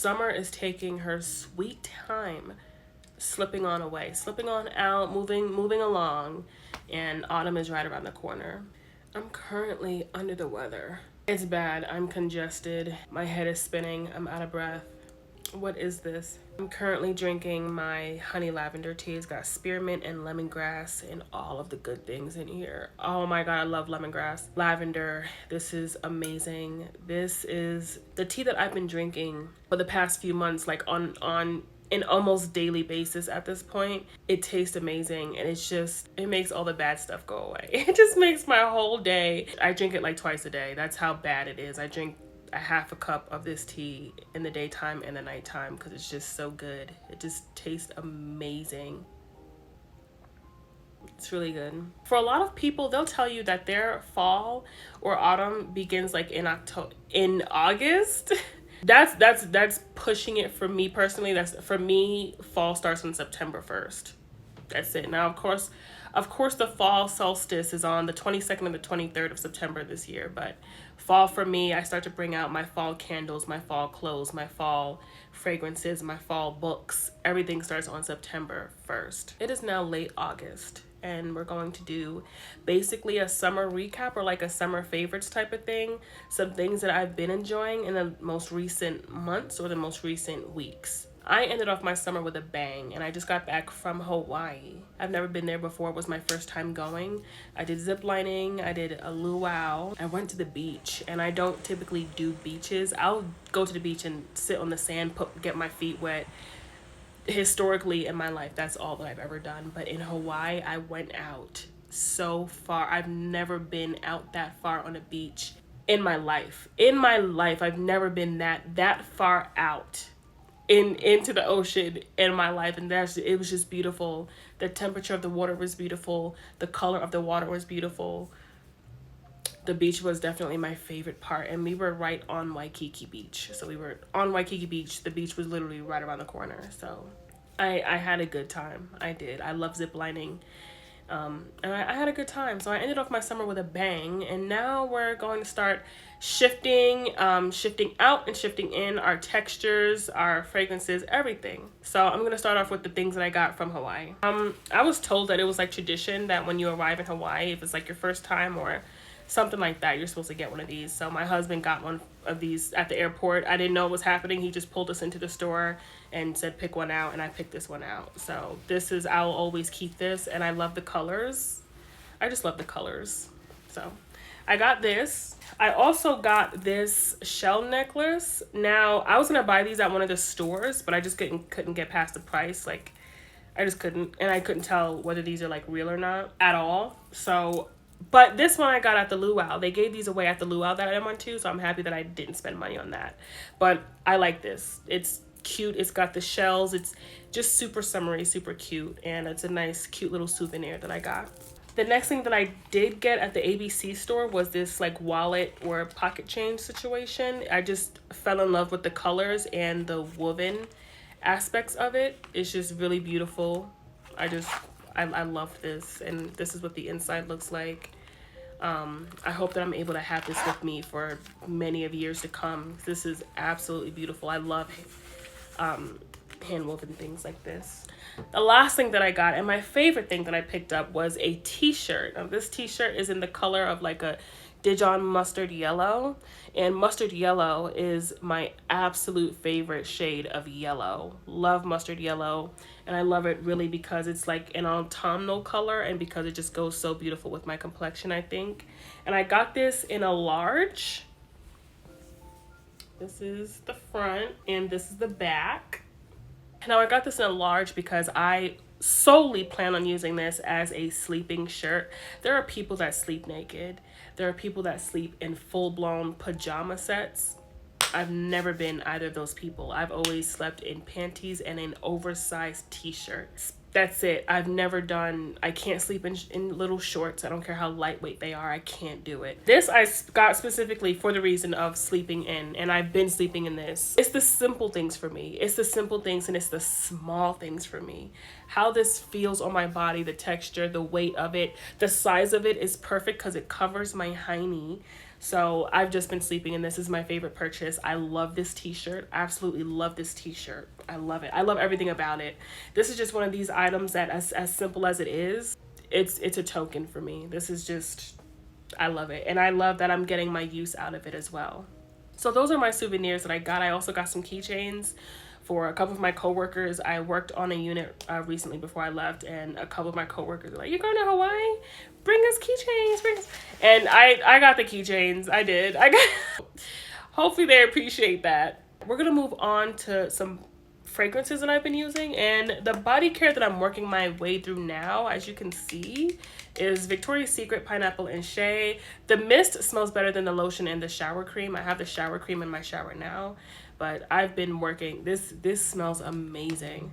Summer is taking her sweet time slipping on away, slipping on out, moving along, and autumn is right around the corner. I'm currently under the weather. It's bad. I'm congested. My head is spinning. I'm out of breath. What is this? I'm currently drinking my honey lavender tea. It's got spearmint and lemongrass and all of the good things in here. Oh my god, I love lemongrass. Lavender, this is amazing. This is the tea that I've been drinking for the past few months, like on an almost daily basis at this point. It tastes amazing, and it makes all the bad stuff go away. It just makes my whole day. I drink it like twice a day. That's how bad it is. I drink a half a cup of this tea in the daytime and the nighttime because it's just so good. It just tastes amazing. It's really good. For a lot of people, they'll tell you that their fall or autumn begins like in August. That's pushing it for me personally. That's for me, fall starts on September 1st. That's it. Now, of course, the fall solstice is on the 22nd and the 23rd of September this year. But fall for me, I start to bring out my fall candles, my fall clothes, my fall fragrances, my fall books. Everything starts on September 1st. It is now late August, and we're going to do basically a summer recap or like a summer favorites type of thing. Some things that I've been enjoying in the most recent months or the most recent weeks. I ended off my summer with a bang, and I just got back from Hawaii. I've never been there before. It was my first time going. I did zip lining. I did a luau. I went to the beach, and I don't typically do beaches. I'll go to the beach and sit on the sand, get my feet wet. Historically in my life, that's all that I've ever done. But in Hawaii, I went out so far. I've never been out that far on a beach in my life. I've never been that far out into the ocean in my life, and it was just beautiful. The temperature of the water was beautiful. The color of the water was beautiful. The beach was definitely my favorite part, and we were right on Waikiki Beach. So we were on Waikiki Beach. The beach was literally right around the corner. So I had a good time. I did. I love zip lining. And I had a good time. So I ended off my summer with a bang, and now we're going to start shifting out and shifting in our textures, our fragrances, everything. So I'm going to start off with the things that I got from Hawaii. I was told that it was like tradition that when you arrive in Hawaii, if it's like your first time or something like that, you're supposed to get one of these. So my husband got one of these at the airport. I didn't know what was happening. He just pulled us into the store and said pick one out, and I picked this one out. So I'll always keep this, and I love the colors. I just love the colors. So I got this. I also got this shell necklace. Now, I was gonna buy these at one of the stores, but I just couldn't get past the price. Like, I just couldn't, and I couldn't tell whether these are like real or not at all. So, but this one I got at the luau. They gave these away at the luau that I went to, so I'm happy that I didn't spend money on that. But I like this. It's cute. It's got the shells. It's just super summery, super cute, and it's a nice, cute little souvenir that I got. The next thing that I did get at the ABC store was this like wallet or pocket change situation. I just fell in love with the colors and the woven aspects of it. It's just really beautiful. I love this, and this is what the inside looks like. I hope that I'm able to have this with me for many of years to come. This is absolutely beautiful. I love hand woven things like this. The last thing that I got, and my favorite thing that I picked up, was a t-shirt. Now, this t-shirt is in the color of like a Dijon mustard yellow, and mustard yellow is my absolute favorite shade of yellow. Love mustard yellow, and I love it really because it's like an autumnal color, and because it just goes so beautiful with my complexion, I think. And I got this in a large. This is the front, and this is the back. Now, I got this in a large because I solely plan on using this as a sleeping shirt. There are people that sleep naked. There are people that sleep in full-blown pajama sets. I've never been either of those people. I've always slept in panties and in oversized t-shirts. That's it. I can't sleep in little shorts. I don't care how lightweight they are. I can't do it. This I got specifically for the reason of sleeping in, and I've been sleeping in this. It's the simple things for me. It's the simple things, and it's the small things for me. How this feels on my body, the texture, the weight of it, the size of it is perfect because it covers my hiney. So I've just been sleeping in this. This is my favorite purchase. I love this t-shirt. Absolutely love this t-shirt. I love it. I love everything about it. This is just one of these items that, as simple as it is, it's a token for me. This is just, I love it. And I love that I'm getting my use out of it as well. So those are my souvenirs that I got. I also got some keychains for a couple of my coworkers. I worked on a unit recently before I left, and a couple of my coworkers were like, "You're going to Hawaii? Bring us keychains, bring us." And I got the keychains. I did. I got. Hopefully they appreciate that. We're gonna move on to some fragrances that I've been using, and the body care that I'm working my way through now, as you can see, is Victoria's Secret Pineapple and Shea. The mist smells better than the lotion and the shower cream. I have the shower cream in my shower now, but I've been working this smells amazing.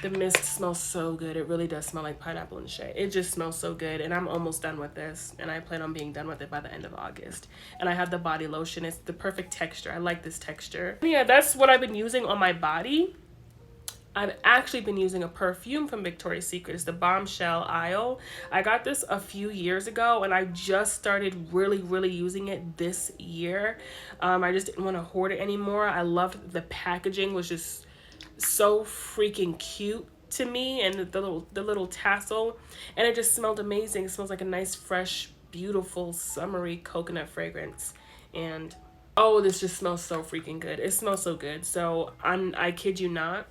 The mist smells so good. It really does smell like pineapple and shea. It just smells so good, and I'm almost done with this, and I plan on being done with it by the end of August. And I have the body lotion. It's the perfect texture. I like this texture. Yeah, that's what I've been using on my body. I've actually been using a perfume from Victoria's Secret. It's the Bombshell Isle. I got this a few years ago, and I just started really using it this year. I just didn't want to hoard it anymore. I loved the packaging, was just so freaking cute to me, and the little tassel, and it just smelled amazing. It smells like a nice, fresh, beautiful, summery coconut fragrance. And oh, this just smells so freaking good. It smells so good. So I kid you not,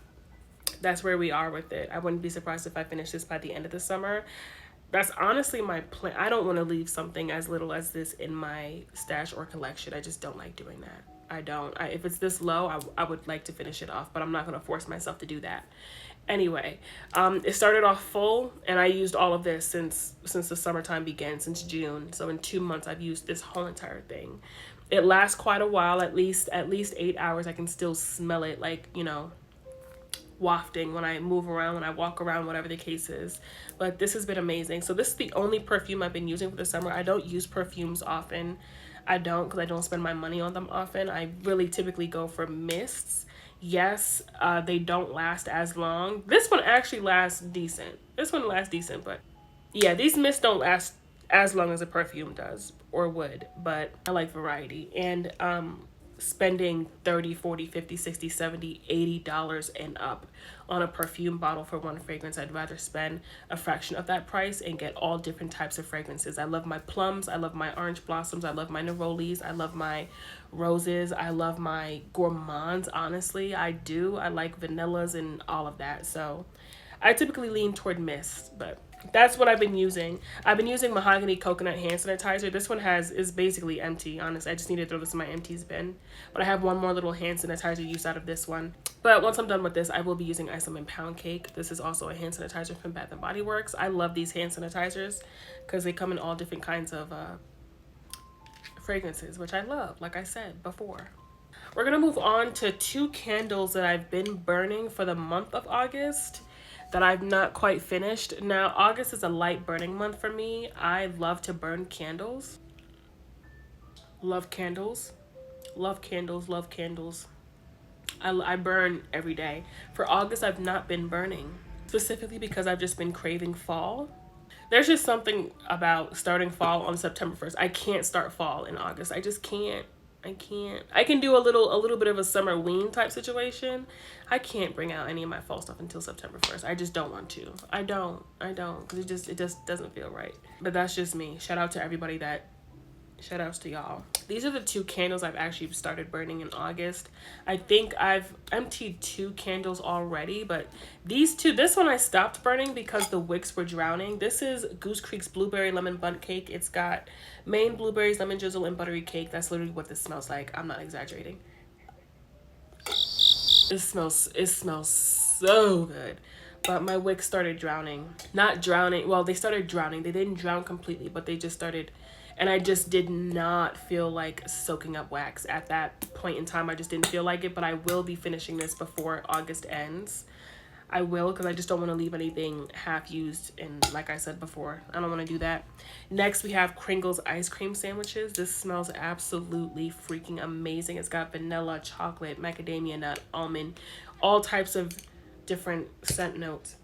that's where we are with it. I wouldn't be surprised if I finish this by the end of the summer. That's honestly my plan. I don't want to leave something as little as this in my stash or collection. I just don't like doing that. I don't. If it's this low, I would like to finish it off, but I'm not going to force myself to do that. Anyway, it started off full, and I used all of this since the summertime began, since June. So in 2 months, I've used this whole entire thing. It lasts quite a while, at least 8 hours. I can still smell it, like, you know, wafting when I move around, when I walk around, whatever the case is. But this has been amazing. So this is the only perfume I've been using for the summer. I don't use perfumes often. I don't, because I don't spend my money on them often. I really typically go for mists. Yes, they don't last as long. This one actually lasts decent. But yeah, these mists don't last as long as a perfume does or would, but I like variety. And spending 30, 40, 50, 60, 70, 80 dollars and up on a perfume bottle for one fragrance, I'd rather spend a fraction of that price and get all different types of fragrances. I love my plums, I love my orange blossoms, I love my nerolies, I love my roses, I love my gourmands. Honestly, I do. I like vanillas and all of that. So I typically lean toward mist, but that's what I've been using. I've been using Mahogany Coconut Hand Sanitizer. This one is basically empty, honestly. I just need to throw this in my empties bin. But I have one more little hand sanitizer use out of this one. But once I'm done with this, I will be using Isom Pound Cake. This is also a hand sanitizer from Bath & Body Works. I love these hand sanitizers because they come in all different kinds of fragrances, which I love, like I said before. We're going to move on to 2 candles that I've been burning for the month of August that I've not quite finished. Now, August is a light burning month for me. I love to burn candles. Love candles. Love candles. Love candles. I burn every day. For August, I've not been burning, specifically because I've just been craving fall. There's just something about starting fall on September 1st. I can't start fall in August. I just can't. I can't. I can do a little bit of a summer lean type situation. I can't bring out any of my fall stuff until September 1st. I just don't want to. I don't because it just doesn't feel right. But that's just me. Shout outs to y'all. These are the 2 candles I've actually started burning in August. I think I've emptied 2 candles already, but this one I stopped burning because the wicks were drowning. This is Goose Creek's Blueberry Lemon Bundt Cake. It's got Maine blueberries, lemon drizzle, and buttery cake. That's literally what this smells like. I'm not exaggerating. It smells so good. But my wicks started drowning. Not drowning. Well, they started drowning. They didn't drown completely, but they just started. And I just did not feel like soaking up wax at that point in time. I just didn't feel like it, but I will be finishing this before August ends. I will, because I just don't want to leave anything half used. And like I said before, I don't want to do that. Next, we have Kringle's ice cream sandwiches. This smells absolutely freaking amazing. It's got vanilla, chocolate, macadamia nut, almond, all types of different scent notes.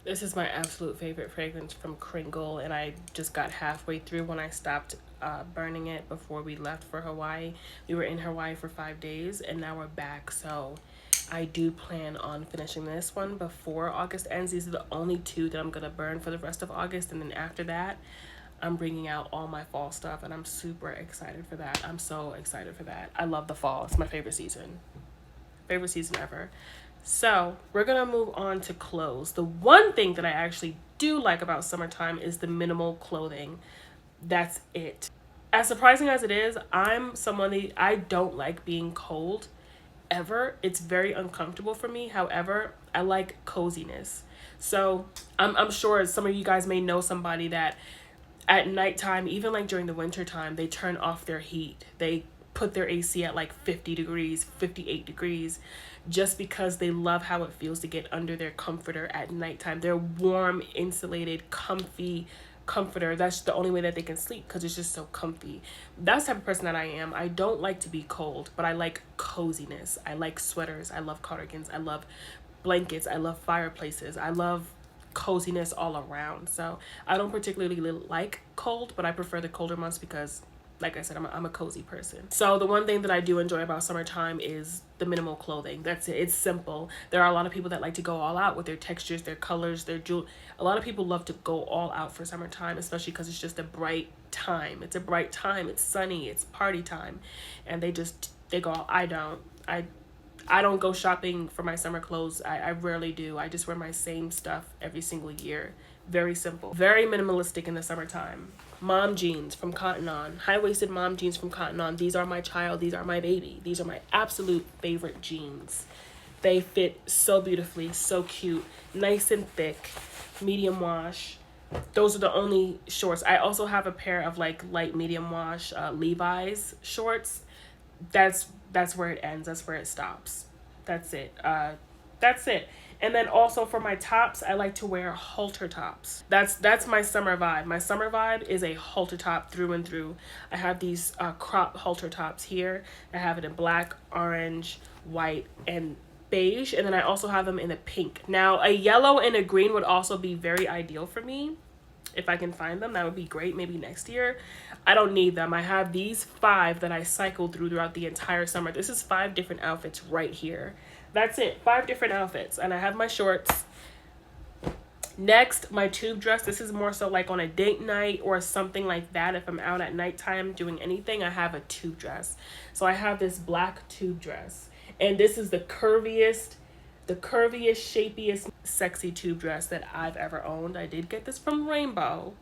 This is my absolute favorite fragrance from Kringle, and I just got halfway through when I stopped burning it before we left for Hawaii. We were in Hawaii for 5 days, and now we're back. So I do plan on finishing this one before August ends. These are the only two that I'm going to burn for the rest of August. And then after that, I'm bringing out all my fall stuff, and I'm super excited for that. I'm so excited for that. I love the fall. It's my favorite season. Favorite season ever. So we're going to move on to clothes. The one thing that I actually do like about summertime is the minimal clothing. That's it. As surprising as it is, I'm someone that I don't like being cold ever. It's very uncomfortable for me. However, I like coziness. So I'm sure some of you guys may know somebody that at nighttime, even like during the winter time, they turn off their heat. They put their AC at like 50 degrees, 58 degrees, just because they love how it feels to get under their comforter at nighttime. Their warm, insulated, comfy comforter. That's the only way that they can sleep because it's just so comfy. That's the type of person that I am. I don't like to be cold, but I like coziness. I like sweaters. I love cardigans. I love blankets. I love fireplaces. I love coziness all around. So I don't particularly like cold, but I prefer the colder months because, like I said, I'm a cozy person. So the one thing that I do enjoy about summertime is the minimal clothing. That's it. It's simple. There are a lot of people that like to go all out with their textures, their colors, their jewel. A lot of people love to go all out for summertime, especially because it's just a bright time. It's a bright time. It's sunny. It's party time. And they go all. I don't go shopping for my summer clothes. I rarely do. I just wear my same stuff every single year. Very simple. Very minimalistic in the summertime. Mom jeans from Cotton On. High-waisted mom jeans from Cotton On. These are my child. These are my baby. These are my absolute favorite jeans. They fit so beautifully, so cute, nice and thick, medium wash. Those are the only shorts. I also have a pair of like light medium wash Levi's shorts. That's where it ends. That's where it stops. That's it. That's it. And then also for my tops, I like to wear halter tops. That's my summer vibe. My summer vibe is a halter top through and through. I have these crop halter tops here. I have it in black, orange, white, and beige. And then I also have them in a pink. Now, a yellow and a green would also be very ideal for me. If I can find them, that would be great. Maybe next year. I don't need them. I have these 5 that I cycle throughout the entire summer. This is 5 different outfits right here. That's it. 5 different outfits. And I have my shorts. Next, my tube dress. This is more so like on a date night or something like that. If I'm out at nighttime doing anything, I have a tube dress. So I have this black tube dress. And this is the curviest, shapiest, sexy tube dress that I've ever owned. I did get this from Rainbow.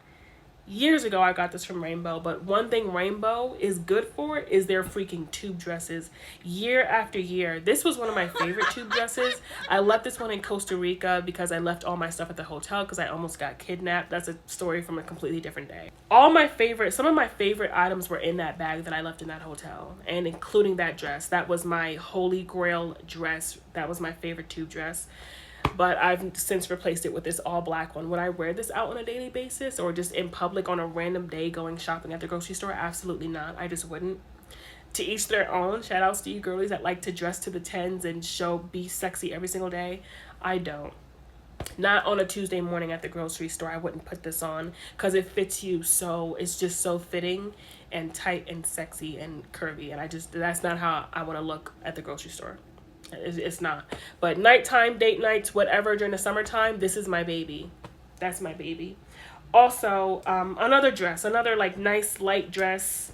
Years ago, I got this from Rainbow, but one thing Rainbow is good for is their freaking tube dresses. Year after year, this was one of my favorite tube dresses. I left this one in Costa Rica because I left all my stuff at the hotel because I almost got kidnapped. That's a story from a completely different day. Some of my favorite items were in that bag that I left in that hotel, and including that dress. That was my holy grail dress. That was my favorite tube dress. But I've since replaced it with this all black one. Would I wear this out on a daily basis or just in public on a random day going shopping at the grocery store? Absolutely not. I just wouldn't. To each their own. Shout outs to you girlies that like to dress to the tens and be sexy every single day. I don't. Not on a Tuesday morning at the grocery store. I wouldn't put this on because it fits you so. It's just so fitting and tight and sexy and curvy. And that's not how I want to look at the grocery store. It's not. But nighttime, date nights, whatever, during the summertime, this is my baby. That's my baby. Also, another like nice light dress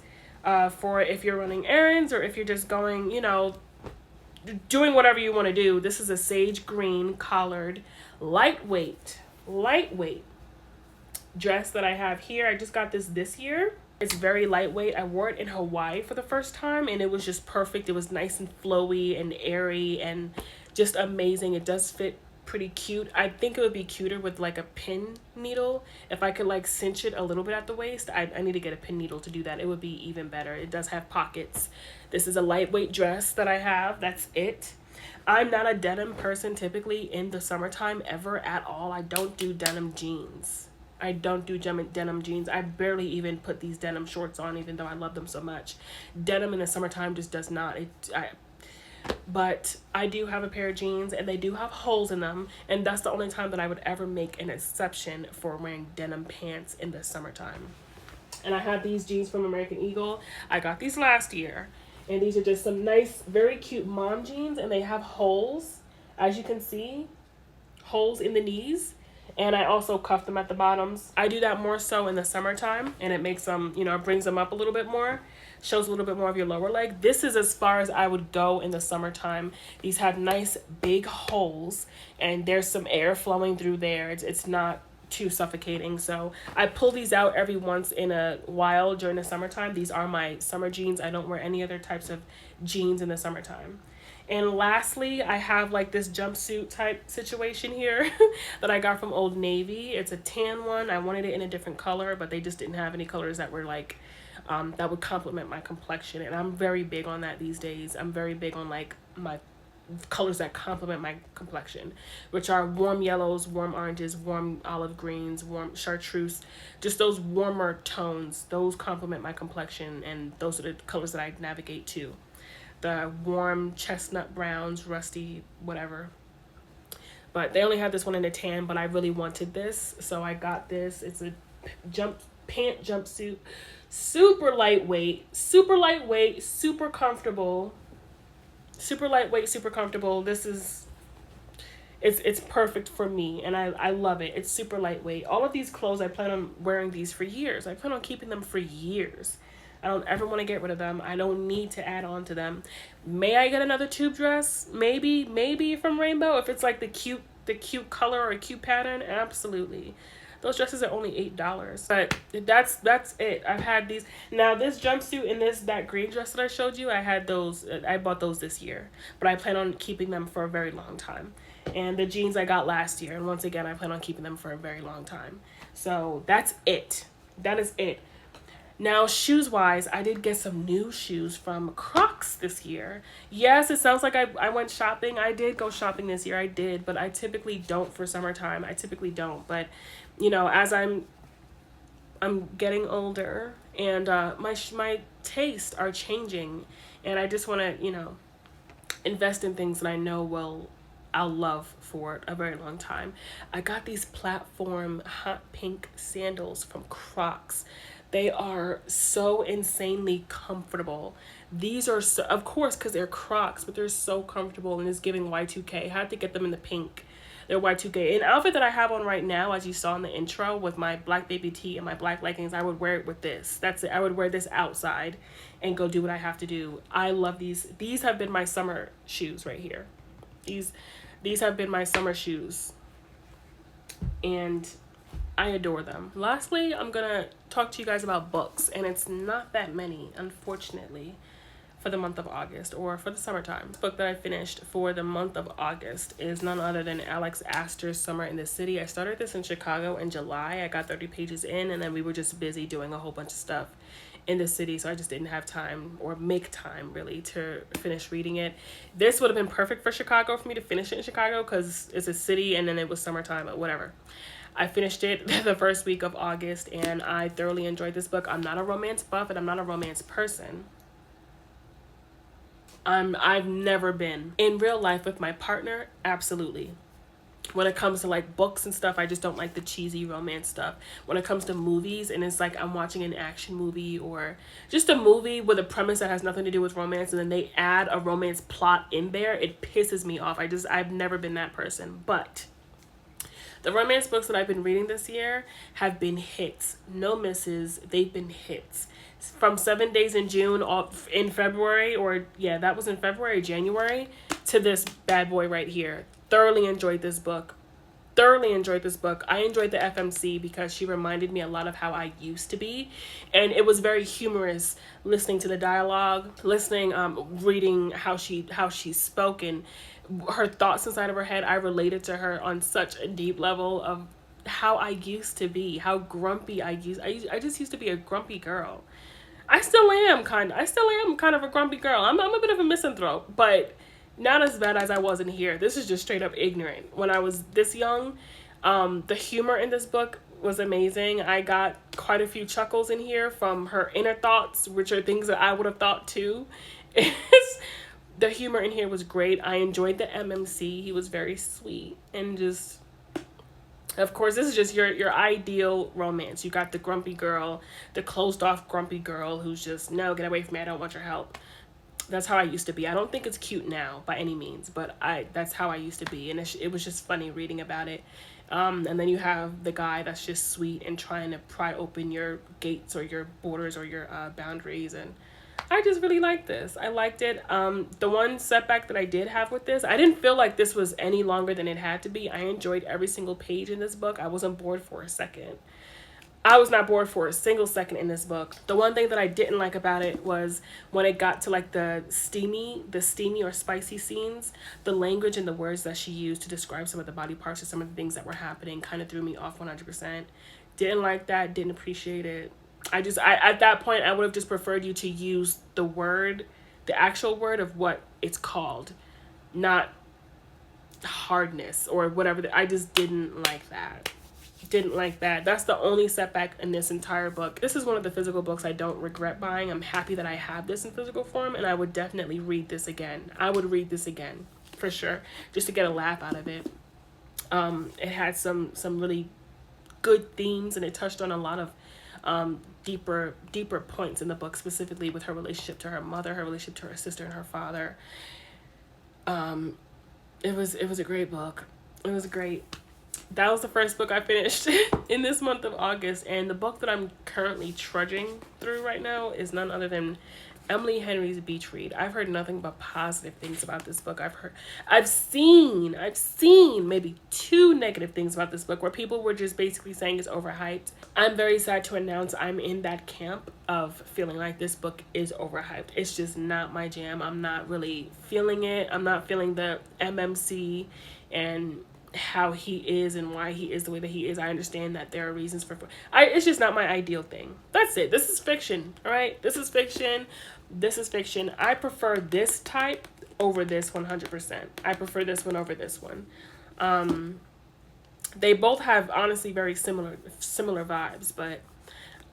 for if you're running errands or if you're just going, doing whatever you want to do. This is a sage green collared, lightweight dress that I have here. I just got this year. It's very lightweight. I wore it in Hawaii for the first time and it was just perfect. It was nice and flowy and airy and just amazing. It does fit pretty cute. I think it would be cuter with like a pin needle. If I could like cinch it a little bit at the waist, I need to get a pin needle to do that. It would be even better. It does have pockets. This is a lightweight dress that I have. That's it. I'm not a denim person typically in the summertime ever at all. I don't do denim jeans. I don't do denim jeans. I barely even put these denim shorts on, even though I love them so much. Denim in the summertime just does not. But I do have a pair of jeans, and they do have holes in them, and that's the only time that I would ever make an exception for wearing denim pants in the summertime. And I have these jeans from American Eagle. I got these last year. And these are just some nice, very cute mom jeans. And they have holes, as you can see, holes in the knees. And I also cuff them at the bottoms. I do that more so in the summertime. And it makes them, you know, it brings them up a little bit more. Shows a little bit more of your lower leg. This is as far as I would go in the summertime. These have nice big holes. And there's some air flowing through there. It's not too suffocating. So I pull these out every once in a while during the summertime. These are my summer jeans. I don't wear any other types of jeans in the summertime. And lastly, I have like this jumpsuit type situation here that I got from Old Navy. It's a tan one. I wanted it in a different color, but they just didn't have any colors that were like that would complement my complexion. And I'm very big on that these days. I'm very big on like my colors that complement my complexion, which are warm yellows, warm oranges, warm olive greens, warm chartreuse, just those warmer tones. Those complement my complexion, and those are the colors that I navigate to. The warm chestnut browns, rusty, whatever. But they only have this one in a tan, but I really wanted this, so I got this. It's a pant jumpsuit, super lightweight, super comfortable. Super lightweight, super comfortable. This is, it's perfect for me, and I love it. It's super lightweight. All of these clothes, I plan on wearing these for years. I plan on keeping them for years. I don't ever want to get rid of them. I don't need to add on to them. May I get another tube dress? Maybe from Rainbow, if it's like the cute color or a cute pattern. Absolutely. Those dresses are only $8, but that's it. I've had these. Now this jumpsuit and that green dress that I showed you, I bought those this year, but I plan on keeping them for a very long time. And the jeans I got last year, and once again, I plan on keeping them for a very long time. So that's it. That is it. Now, shoes-wise, I did get some new shoes from Crocs this year. Yes, it sounds like I went shopping. I did go shopping this year. I did, but I typically don't for summertime. I typically don't. But, you know, as I'm getting older, and my tastes are changing, and I just want to, you know, invest in things that I know I'll love for a very long time. I got these platform hot pink sandals from Crocs. They are so insanely comfortable. These are, so, of course, because they're Crocs, but they're so comfortable, and it's giving Y2K. I had to get them in the pink. They're Y2K. An outfit that I have on right now, as you saw in the intro, with my black baby tee and my black leggings, I would wear it with this. That's it. I would wear this outside and go do what I have to do. I love these. These have been my summer shoes right here. These have been my summer shoes. And I adore them. Lastly, I'm gonna talk to you guys about books, and it's not that many, unfortunately, for the month of August or for the summertime. The book that I finished for the month of August is none other than Alex Astor's Summer in the City. I started this in Chicago in July. I got 30 pages in, and then we were just busy doing a whole bunch of stuff in the city, so I just didn't have time or make time really to finish reading it. This would have been perfect for Chicago, for me to finish it in Chicago, because it's a city and then it was summertime, but whatever. I finished it the first week of August, and I thoroughly enjoyed this book. I'm not a romance buff, and I'm not a romance person. I've never been. In real life with my partner, absolutely. When it comes to like books and stuff, I just don't like the cheesy romance stuff. When it comes to movies, and it's like I'm watching an action movie or just a movie with a premise that has nothing to do with romance, and then they add a romance plot in there, it pisses me off. I've never been that person. But the romance books that I've been reading this year have been hits. No misses. They've been hits. From 7 Days in June off in February, or yeah, that was in February, January, to this bad boy right here. Thoroughly enjoyed this book. Thoroughly enjoyed this book. I enjoyed the FMC because she reminded me a lot of how I used to be. And it was very humorous listening to the dialogue, reading how she spoke and her thoughts inside of her head. I related to her on such a deep level of how I used to be, how grumpy I just used to be a grumpy girl. I still am kind of a grumpy girl. I'm a bit of a misanthrope, but not as bad as I was in here. This is just straight up ignorant. When I was this young, the humor in this book was amazing. I got quite a few chuckles in here from her inner thoughts, which are things that I would have thought too. The humor in here was great. I enjoyed the MMC. He was very sweet and just Of course, this is just your ideal romance. You got the grumpy girl, the closed off grumpy girl who's just, no, get away from me, I don't want your help. That's how I used to be. I don't think it's cute now by any means, but that's how I used to be, and it was just funny reading about it. And then you have the guy that's just sweet and trying to pry open your gates or your borders or your boundaries, and I just really liked this. I liked it. The one setback that I did have with this, I didn't feel like this was any longer than it had to be. I enjoyed every single page in this book. I wasn't bored for a second. I was not bored for a single second in this book. The one thing that I didn't like about it was when it got to like the steamy or spicy scenes, the language and the words that she used to describe some of the body parts or some of the things that were happening kind of threw me off 100%. Didn't like that, didn't appreciate it. I at that point, I would have just preferred you to use the word, the actual word of what it's called, not hardness or whatever. I just didn't like that. Didn't like that. That's the only setback in this entire book. This is one of the physical books I don't regret buying. I'm happy that I have this in physical form, and I would definitely read this again. I would read this again for sure, just to get a laugh out of it. It had some really good themes, and it touched on a lot of deeper points in the book, specifically with her relationship to her mother, her relationship to her sister and her father. It was a great book. It was great. That was the first book I finished in this month of August, and the book that I'm currently trudging through right now is none other than Emily Henry's Beach Read. I've heard nothing but positive things about this book. I've seen maybe 2 negative things about this book where people were just basically saying it's overhyped. I'm very sad to announce I'm in that camp of feeling like this book is overhyped. It's just not my jam. I'm not really feeling it. I'm not feeling the MMC and how he is and why he is the way that he is. I understand that there are reasons for it's just not my ideal thing. That's it. This is fiction. All right, this is fiction. I prefer this type over this 100%. I prefer this one over this one. They both have honestly very similar vibes, but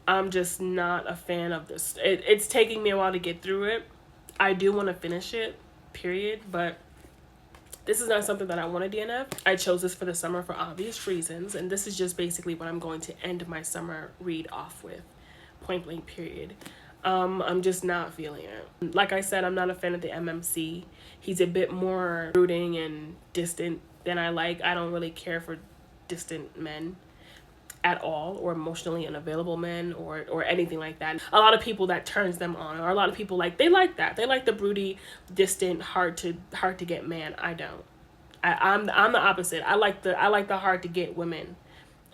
I'm just not a fan of this. It's taking me a while to get through it. I do want to finish it, period, but this is not something that I want to DNF. I chose this for the summer for obvious reasons, and this is just basically what I'm going to end my summer read off with. Point blank, period. I'm just not feeling it. Like I said, I'm not a fan of the MMC. He's a bit more brooding and distant than I like. I don't really care for distant men at all, or emotionally unavailable men, or anything like that. A lot of people that turns them on, or a lot of people they like that. They like the broody, distant, hard to get man. I don't. I'm the opposite. I like the hard to get women,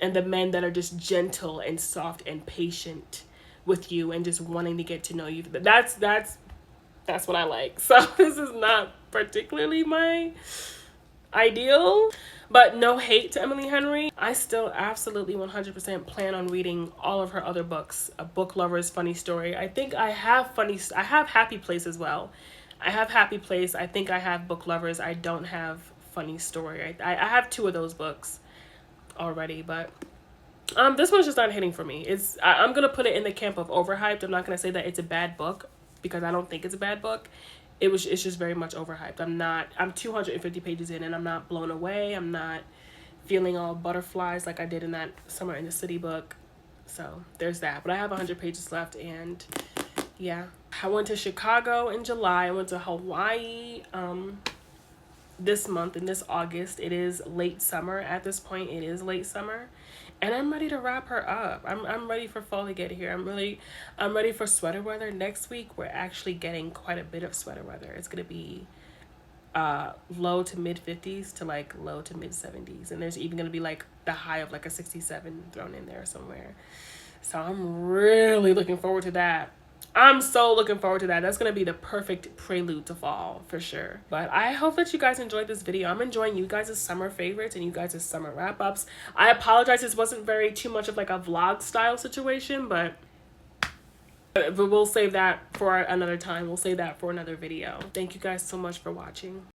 and the men that are just gentle and soft and patient with you and just wanting to get to know you. That's what I like. So this is not particularly my ideal, but no hate to Emily Henry. I still absolutely 100% plan on reading all of her other books. A Book Lover's Funny Story. I think I have Happy Place as well. I have Happy Place. I think I have Book Lovers. I don't have Funny Story. I have 2 of those books already, but this one's just not hitting for me. I'm gonna put it in the camp of overhyped. I'm not gonna say that it's a bad book, because I don't think it's a bad book. It's just very much overhyped. I'm 250 pages in, and I'm not blown away. I'm not feeling all butterflies like I did in that Summer in the City book. So there's that. But I have 100 pages left, and yeah. I went to Chicago in July. I went to Hawaii this month, in this August. It is late summer at this point. It is late summer. And I'm ready to wrap her up. I'm ready for fall to get here. I'm ready for sweater weather. Next week, we're actually getting quite a bit of sweater weather. It's going to be low to mid 50s to low to mid 70s. And there's even going to be the high of a 67 thrown in there somewhere. So I'm really looking forward to that. I'm so looking forward to that. That's going to be the perfect prelude to fall for sure. But I hope that you guys enjoyed this video. I'm enjoying you guys' summer favorites and you guys' summer wrap-ups. I apologize, this wasn't too much of a vlog style situation, but we'll save that for another time. We'll save that for another video. Thank you guys so much for watching.